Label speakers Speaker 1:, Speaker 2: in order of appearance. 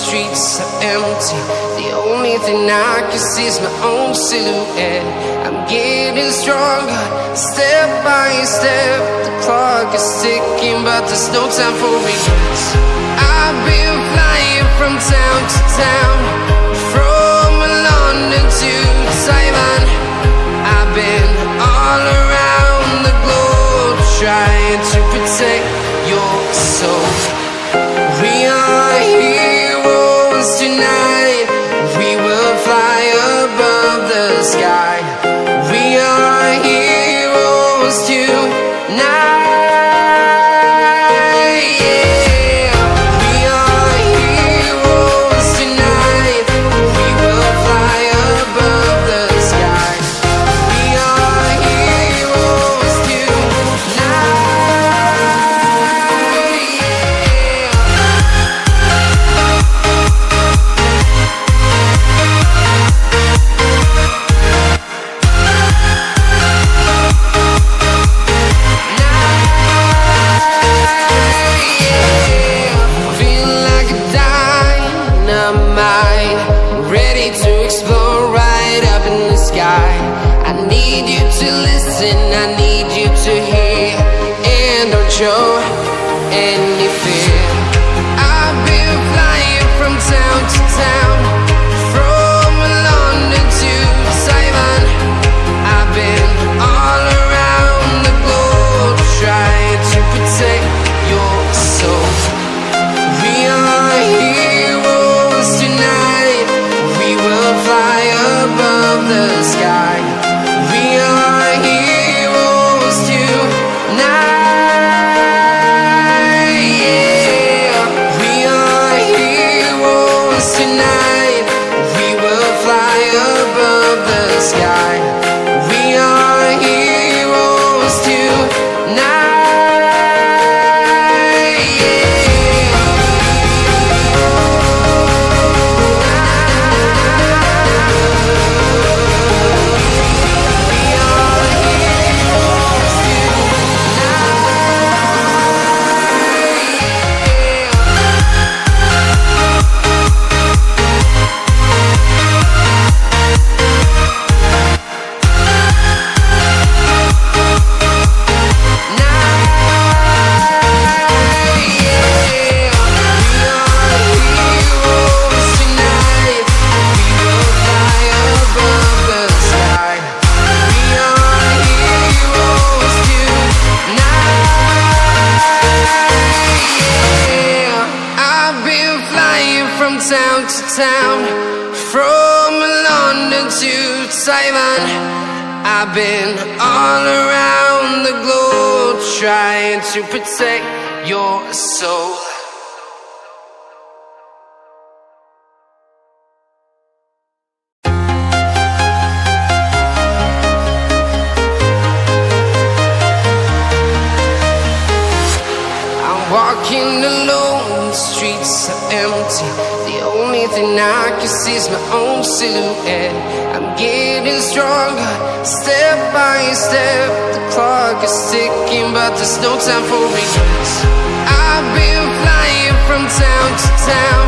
Speaker 1: streets are empty. The only thing I can see is my own silhouette. I'm getting stronger, step by step. The clock is ticking, but there's no time for regrets. I've been flying from town to town, from London to Taiwan. I've been all around the globe, trying to protect your soul. We are heroes tonight. We will fly above the sky. We are heroes tonight. I need you to listen, I need you to hear, and don't show any fear. I've been flying from town to town, from London to Taiwan. I've been all around the globe, trying to protect your soul. We are heroes tonight. We will fly above the sky. We are heroes tonight. Yeah. We are heroes tonight. We will fly above the sky. We are heroes tonight. Town to town, from London to Taiwan. I've been all around the globe, trying to protect your soul. I'm walking alone, the streets are empty. The only thing I can see is my own silhouette. I'm getting stronger, step by step. The clock is ticking, but there's no time for regrets. I've been flying from town to town,